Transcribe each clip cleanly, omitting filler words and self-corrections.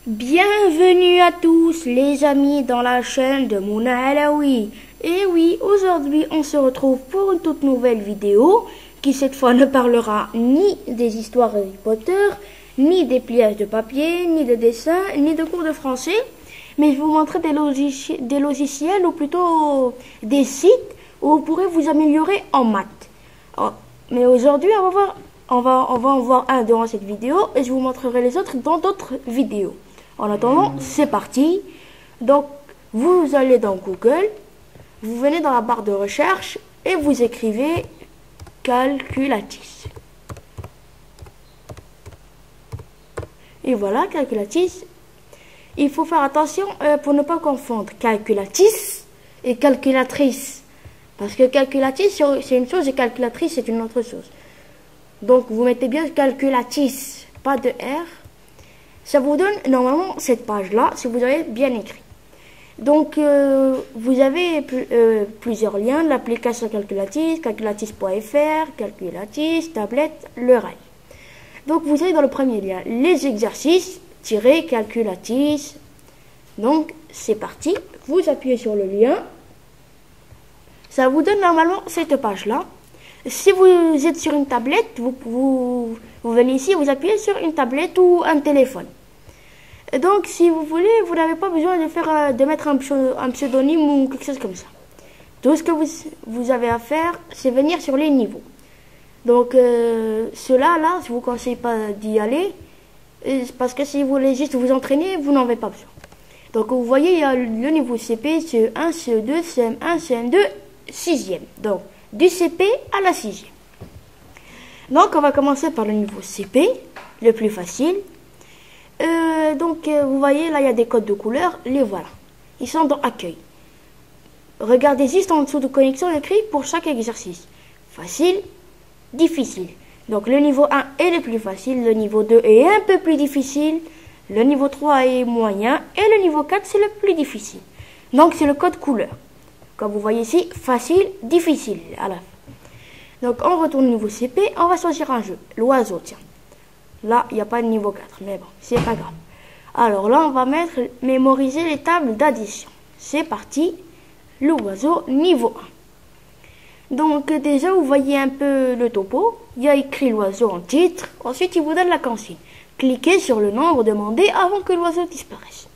Bienvenue à tous les amis dans la chaîne de Mouna Alaoui. Et oui, aujourd'hui on se retrouve pour une toute nouvelle vidéo qui cette fois ne parlera ni des histoires Harry Potter, ni des pliages de papier, ni de dessins, ni de cours de français, mais je vais vous montrer des logiciels ou plutôt des sites où vous pourrez vous améliorer en maths. Mais aujourd'hui on va en voir un durant cette vidéo et je vous montrerai les autres dans d'autres vidéos. En attendant, c'est parti. Donc, vous allez dans Google, vous venez dans la barre de recherche et vous écrivez Calculatis. Et voilà, Calculatis. Il faut faire attention pour ne pas confondre Calculatis et Calculatrice. Parce que Calculatis, c'est une chose et Calculatrice, c'est une autre chose. Donc, vous mettez bien Calculatis, pas de R. Ça vous donne normalement cette page-là, si vous avez bien écrit. Donc, vous avez plusieurs liens, l'application Calculatis, calculatis.fr, Calculatis, tablette, le rail. Donc, vous allez dans le premier lien, les exercices, Calculatis. Donc, c'est parti. Vous appuyez sur le lien. Ça vous donne normalement cette page-là. Si vous êtes sur une tablette, vous venez ici, vous appuyez sur une tablette ou un téléphone. Et donc, si vous voulez, vous n'avez pas besoin de mettre un pseudonyme ou quelque chose comme ça. Tout ce que vous avez à faire, c'est venir sur les niveaux. Donc, ceux-là, je ne vous conseille pas d'y aller. Parce que si vous voulez juste vous entraîner, vous n'en avez pas besoin. Donc, vous voyez, il y a le niveau CP, CE1, CE2, CM1, CM2, 6e. Donc, du CP à la 6e. Donc, on va commencer par le niveau CP, le plus facile. Vous voyez, là, il y a des codes de couleur. Les voilà. Ils sont dans Accueil. Regardez juste en dessous de connexion écrit pour chaque exercice. Facile, difficile. Donc, le niveau 1 est le plus facile. Le niveau 2 est un peu plus difficile. Le niveau 3 est moyen. Et le niveau 4, c'est le plus difficile. Donc, c'est le code couleur. Comme vous voyez ici, facile, difficile à la fin. Donc, on retourne au niveau CP. On va choisir un jeu. L'oiseau, tiens. Là, il n'y a pas de niveau 4, mais bon, c'est pas grave. Alors là, on va mémoriser les tables d'addition. C'est parti. L'oiseau, niveau 1. Donc, déjà, vous voyez un peu le topo. Il y a écrit l'oiseau en titre. Ensuite, il vous donne la consigne. Cliquez sur le nombre demandé avant que l'oiseau disparaisse.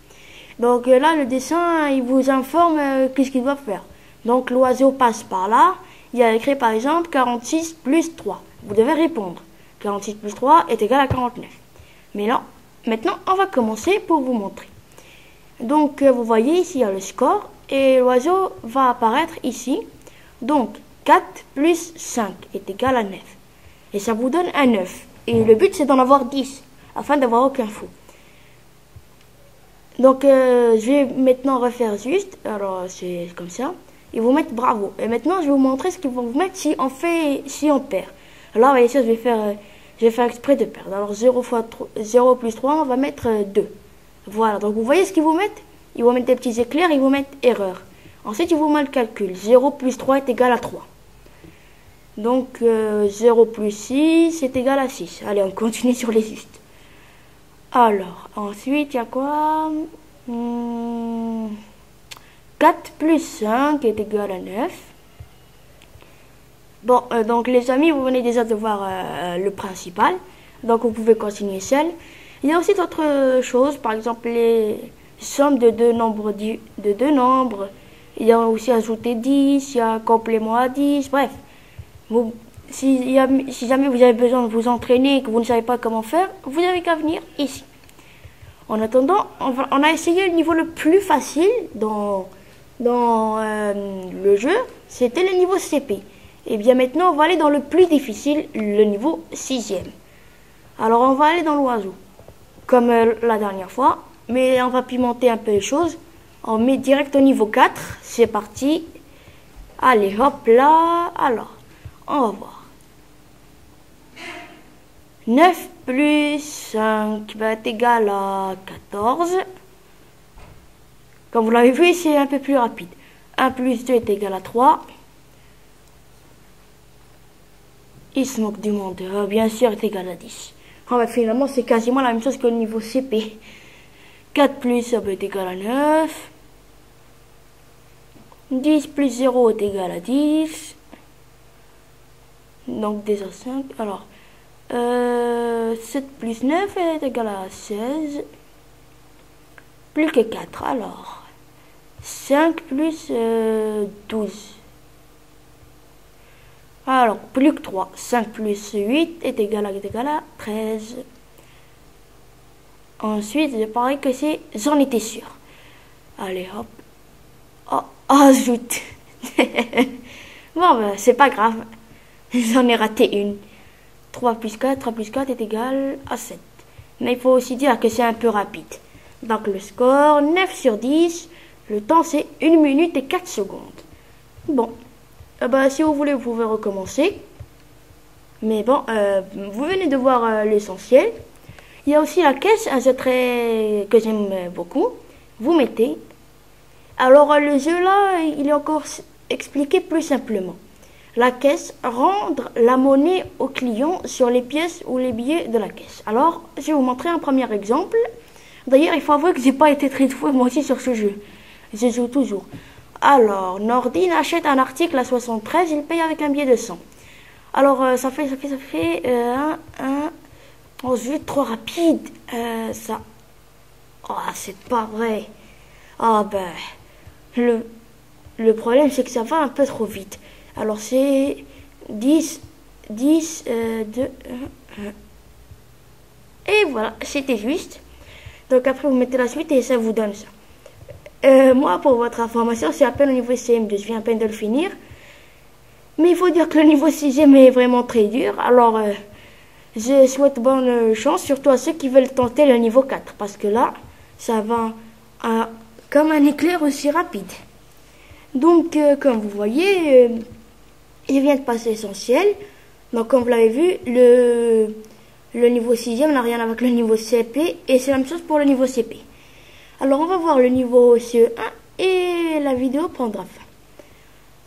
Donc là, le dessin, il vous informe qu'est-ce qu'il doit faire. Donc, l'oiseau passe par là. Il y a écrit, par exemple, 46 plus 3. Vous devez répondre. 46 plus 3 est égal à 49. Mais là, maintenant, on va commencer pour vous montrer. Donc, vous voyez ici, il y a le score. Et l'oiseau va apparaître ici. Donc, 4 plus 5 est égal à 9. Et ça vous donne un 9. Et le but, c'est d'en avoir 10, afin d'avoir aucun faux. Donc, je vais maintenant refaire juste. Alors, c'est comme ça. Et vous mettre bravo. Et maintenant, je vais vous montrer ce qu'ils vont vous mettre si on perd. Alors, vous voyez ça, je vais faire exprès de perdre. Alors, 0 plus 3, on va mettre 2. Voilà. Donc, vous voyez ce qu'ils vous mettent? Ils vont mettre des petits éclairs, ils vont mettre erreur. Ensuite, ils vous mettent le calcul. 0 plus 3 est égal à 3. Donc, 0 plus 6 est égal à 6. Allez, on continue sur les justes. Alors, ensuite, il y a quoi? 4 plus 5 est égal à 9. Bon, donc les amis, vous venez déjà de voir le principal. Donc, vous pouvez continuer seul. Il y a aussi d'autres choses, par exemple les sommes de deux nombres. Il y a aussi ajouter 10, il y a complément à 10, bref. Si jamais vous avez besoin de vous entraîner et que vous ne savez pas comment faire, vous n'avez qu'à venir ici. En attendant, on a essayé le niveau le plus facile dans le jeu, c'était le niveau CP. Et bien maintenant, on va aller dans le plus difficile, le niveau 6e. Alors, on va aller dans l'oiseau, comme la dernière fois. Mais on va pimenter un peu les choses. On met direct au niveau 4. C'est parti. Allez, hop là. Alors, on va voir. 9 plus 5 va être égal à 14. Comme vous l'avez vu, c'est un peu plus rapide. 1 plus 2 est égal à 3. Il se moque du monde. Bien sûr, est égal à 10. Finalement, c'est quasiment la même chose que le niveau CP. 4 plus ça peut être égal à 9. 10 plus 0 est égal à 10. Donc déjà 5. Alors, 7 plus 9 est égal à 16. Plus que 4. Alors, 5 plus 12. Alors, plus que 3. 5 plus 8 est égal à 13. Ensuite, je parie que c'est... J'en étais sûr. Allez, hop. Oh, zut. Bon, ben, c'est pas grave. J'en ai raté une. 3 plus 4 est égal à 7. Mais il faut aussi dire que c'est un peu rapide. Donc, le score, 9 sur 10. Le temps, c'est 1 minute et 4 secondes. Bon. Si vous voulez, vous pouvez recommencer. Mais bon, vous venez de voir l'essentiel. Il y a aussi la caisse, un jeu que j'aime beaucoup. Vous mettez. Alors, le jeu là, il est encore expliqué plus simplement. La caisse, rendre la monnaie au client sur les pièces ou les billets de la caisse. Alors, je vais vous montrer un premier exemple. D'ailleurs, il faut avouer que j'ai pas été très doué moi aussi sur ce jeu. Je joue toujours. Alors, Nordine achète un article à 73, il paye avec un billet de 100. Alors, ça fait oh, je vais être trop rapide. Ça. Oh, c'est pas vrai. Ah ben, le problème, c'est que ça va un peu trop vite. Alors, c'est 10, 2, 1. Et voilà, c'était juste. Donc, après, vous mettez la suite et ça vous donne ça. Moi, pour votre information, c'est à peine au niveau CM2. Je viens à peine de le finir. Mais il faut dire que le niveau 6e est vraiment très dur. Alors, je souhaite bonne chance, surtout à ceux qui veulent tenter le niveau 4. Parce que là, ça va comme un éclair aussi rapide. Donc, comme vous voyez, je viens de passer l'essentiel. Donc, comme vous l'avez vu, le niveau 6e n'a rien avec le niveau CP. Et c'est la même chose pour le niveau CP. Alors, on va voir le niveau CE1 et la vidéo prendra fin.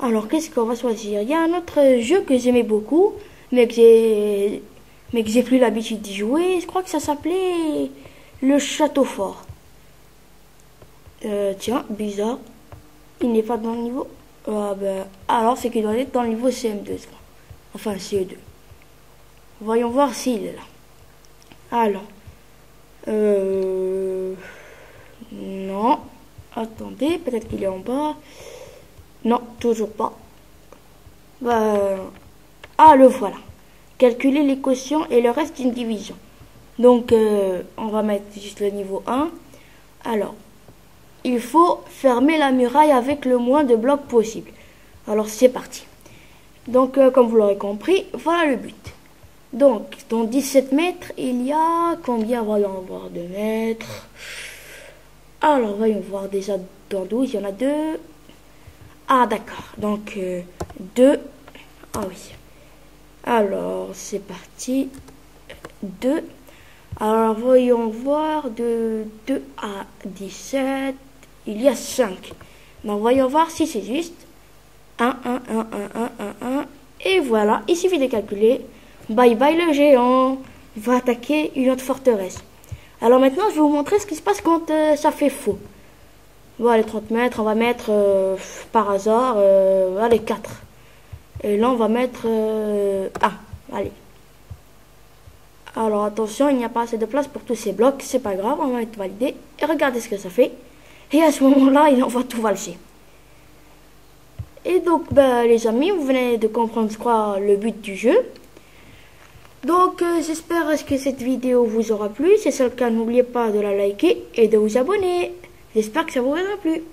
Alors, qu'est-ce qu'on va choisir? Il y a un autre jeu que j'aimais beaucoup, mais que j'ai plus l'habitude d'y jouer. Je crois que ça s'appelait le Château Fort. Tiens, bizarre. Il n'est pas dans le niveau... alors, c'est qu'il doit être dans le niveau CM2. Enfin, CE2. Voyons voir s'il est là. Alors. Non. Attendez, peut-être qu'il est en bas. Non, toujours pas. Le voilà. Calculer les quotients et le reste d'une division. Donc, on va mettre juste le niveau 1. Alors, il faut fermer la muraille avec le moins de blocs possible. Alors, c'est parti. Donc, comme vous l'aurez compris, voilà le but. Donc, dans 17 mètres, il y a combien? Voyons voir, 2 mètres. Alors, voyons voir déjà dans 12, il y en a 2. Ah, d'accord. Donc, 2. Ah oui. Alors, c'est parti. 2. Alors, voyons voir de 2 à 17. Il y a 5. Donc, voyons voir si c'est juste. 1. Et voilà, il suffit de calculer. Bye bye le géant. Va attaquer une autre forteresse. Alors maintenant, je vais vous montrer ce qui se passe quand ça fait faux. Voilà, les 30 mètres, on va mettre par hasard, allez, 4. Et là, on va mettre 1. Allez. Alors attention, il n'y a pas assez de place pour tous ces blocs. C'est pas grave, on va être validé. Et regardez ce que ça fait. Et à ce moment-là, on va tout valser. Et donc, les amis, vous venez de comprendre, je crois, le but du jeu. Donc, j'espère que cette vidéo vous aura plu. Si c'est le cas, n'oubliez pas de la liker et de vous abonner. J'espère que ça vous aura plu.